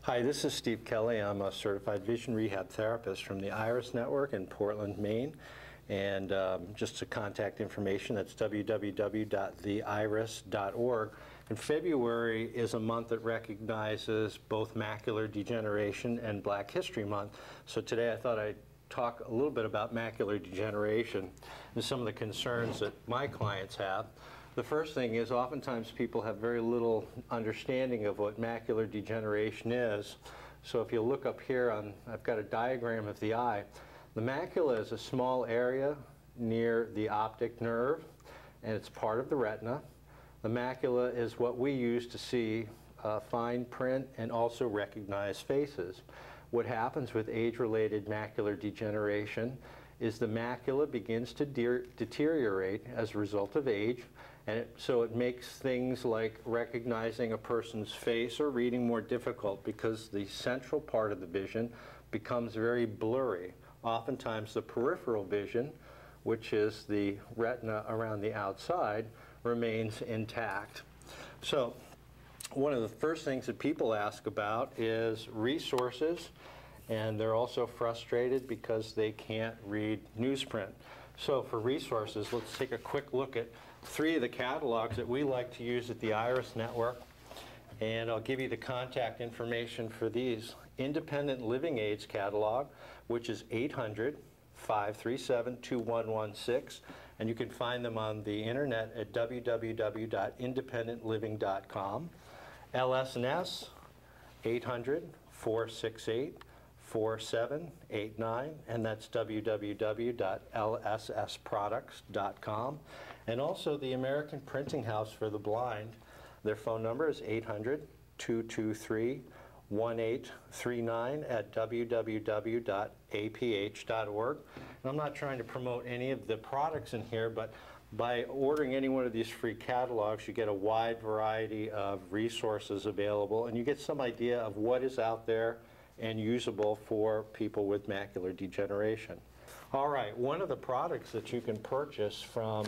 Hi, this is Steve Kelly. I'm a certified vision rehab therapist from the IRIS Network in Portland, Maine. And just to contact information, that's www.theiris.org. And February is a month that recognizes both macular degeneration and Black History Month. So today I thought I'd talk a little bit about macular degeneration and some of the concerns that my clients have. The first thing is oftentimes people have very little understanding of what macular degeneration is. So if you look up here, I've got a diagram of the eye. The macula is a small area near the optic nerve, and it's part of the retina. The macula is what we use to see fine print and also recognize faces. What happens with age-related macular degeneration is the macula begins to deteriorate as a result of age, and so it makes things like recognizing a person's face or reading more difficult because the central part of the vision becomes very blurry. Oftentimes the peripheral vision, which is the retina around the outside, remains intact. So one of the first things that people ask about is resources, and they're also frustrated because they can't read newsprint. So for resources, let's take a quick look at 3 of the catalogs that we like to use at the IRIS Network, and I'll give you the contact information for these. Independent Living Aids catalog, which is 800-537-2116, and you can find them on the internet at www.independentliving.com. LS&S, 800-468-4789, and that's www.lssproducts.com. And also the American Printing House for the Blind. Their phone number is 800-223-1839 at www.aph.org. And I'm not trying to promote any of the products in here, but by ordering any one of these free catalogs, you get a wide variety of resources available, and you get some idea of what is out there and usable for people with macular degeneration. All right, one of the products that you can purchase from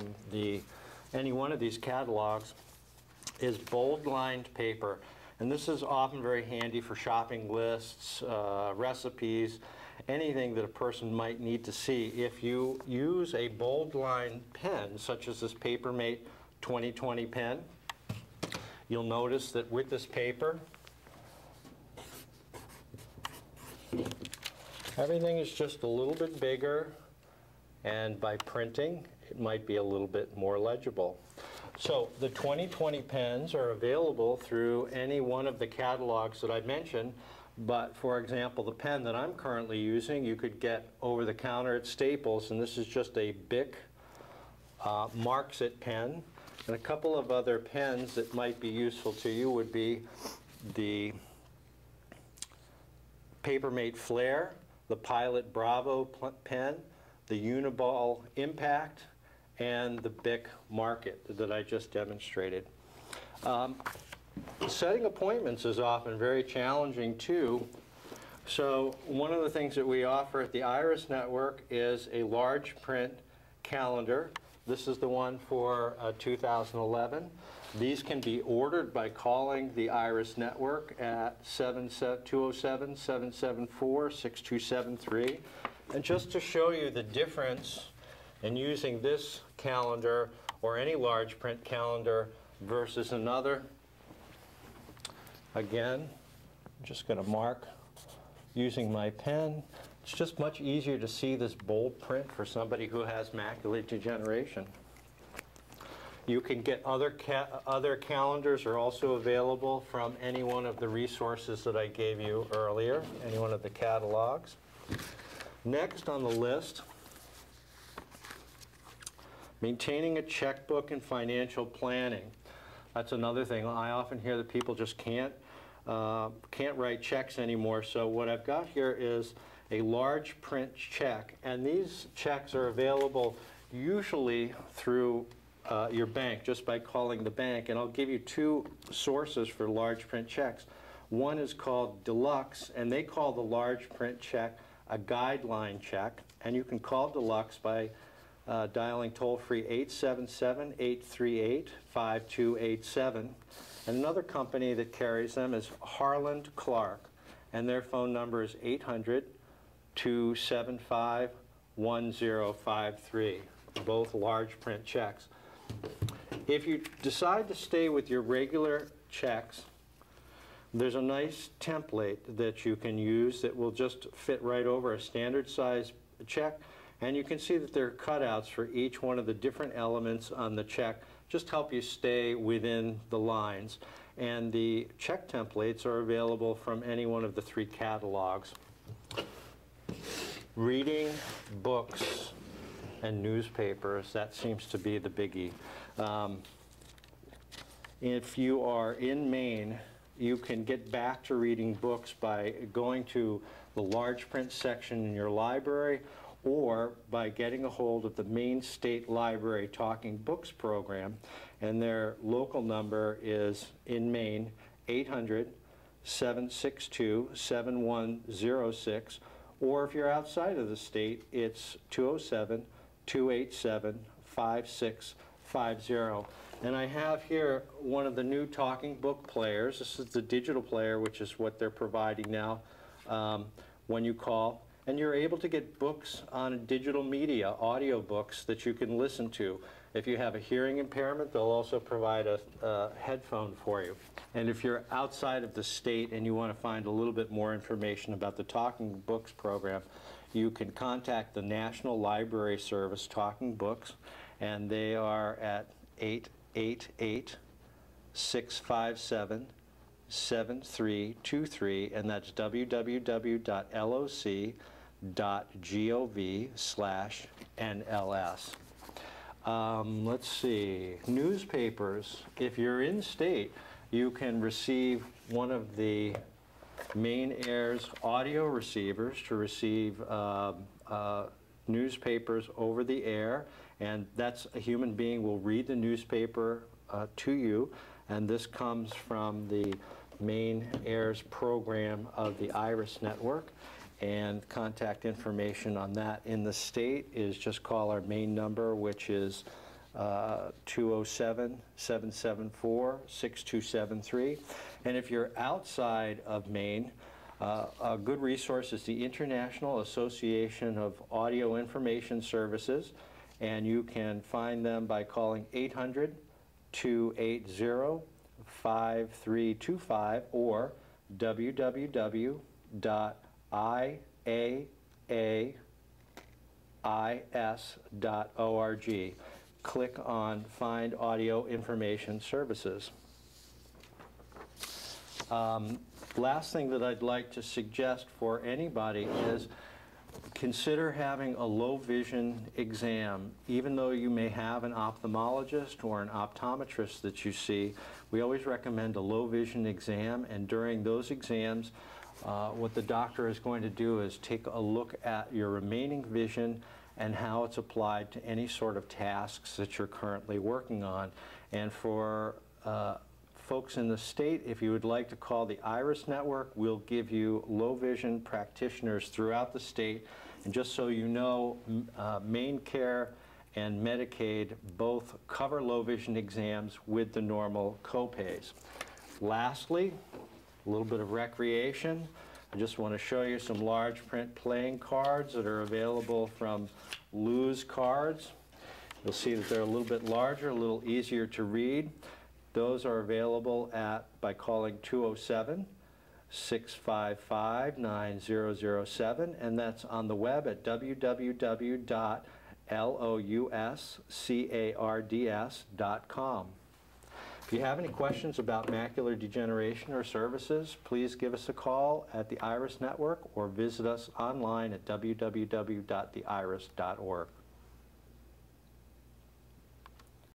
any one of these catalogs is bold-lined paper. And this is often very handy for shopping lists, recipes, anything that a person might need to see. If you use a bold-lined pen, such as this Papermate 2020 pen, you'll notice that with this paper, everything is just a little bit bigger, and by printing, it might be a little bit more legible. So the 2020 pens are available through any one of the catalogs that I mentioned, but for example, the pen that I'm currently using, you could get over the counter at Staples, and this is just a Bic Mark-It pen. And a couple of other pens that might be useful to you would be the Papermate Flare, the Pilot Bravo pen, the Uniball Impact, and the Bic Mark-It that I just demonstrated. Setting appointments is often very challenging too. So one of the things that we offer at the IRIS Network is a large print calendar. This is the one for 2011. These can be ordered by calling the IRIS Network at 207-774-6273. And just to show you the difference in using this calendar or any large print calendar versus another, again, I'm just going to mark using my pen. It's just much easier to see this bold print for somebody who has macular degeneration. You can get other calendars are also available from any one of the resources that I gave you earlier, any one of the catalogs. Next on the list, maintaining a checkbook and financial planning. That's another thing. I often hear that people just can't write checks anymore. So what I've got here is a large print check, and these checks are available usually through your bank, just by calling the bank. And I'll give you 2 sources for large print checks. One is called Deluxe, and they call the large print check a guideline check. And you can call Deluxe by dialing toll-free 877-838-5287. And another company that carries them is Harland Clark. and their phone number is 800-275-1053, both large print checks. If you decide to stay with your regular checks, there's a nice template that you can use that will just fit right over a standard size check, and you can see that there are cutouts for each one of the different elements on the check, just help you stay within the lines. And the check templates are available from any one of the 3 catalogs. Reading books and newspapers, that seems to be the biggie. If you are in Maine, you can get back to reading books by going to the large print section in your library, or by getting a hold of the Maine State Library Talking Books program, and their local number is in Maine 800-762-7106, or if you're outside of the state, it's 207-287-5650. And I have here one of the new talking book players. This is the digital player, which is what they're providing now when you call. And you're able to get books on digital media, audio books that you can listen to. If you have a hearing impairment, they'll also provide a headphone for you. And if you're outside of the state and you want to find a little bit more information about the Talking Books program, you can contact the National Library Service Talking Books, and they are at 888-657-7323, and that's www.loc.gov/NLS. Let's see, newspapers. If you're in state, you can receive one of the Maine Air's audio receivers to receive newspapers over the air, and that's a human being will read the newspaper to you, and this comes from the Maine Air's program of the IRIS network. And contact information on that in the state is just call our main number, which is 207-774-6273. And if you're outside of Maine, a good resource is the International Association of Audio Information Services, and you can find them by calling 800-280-5325 or www.iais.org. Click on Find Audio Information Services. Last thing that I'd like to suggest for anybody is consider having a low vision exam. Even though you may have an ophthalmologist or an optometrist that you see, we always recommend a low vision exam, and during those exams, what the doctor is going to do is take a look at your remaining vision and how it's applied to any sort of tasks that you're currently working on. And for folks in the state, if you would like to call the IRIS network, we'll give you low vision practitioners throughout the state. And just so you know, MaineCare and Medicaid both cover low vision exams with the normal copays. Lastly, a little bit of recreation. I just want to show you some large print playing cards that are available from Lose Cards. You'll see that they're a little bit larger, a little easier to read. Those are available by calling 207-655-9007, and that's on the web at www.louscards.com. If you have any questions about macular degeneration or services, please give us a call at the IRIS Network or visit us online at www.theiris.org.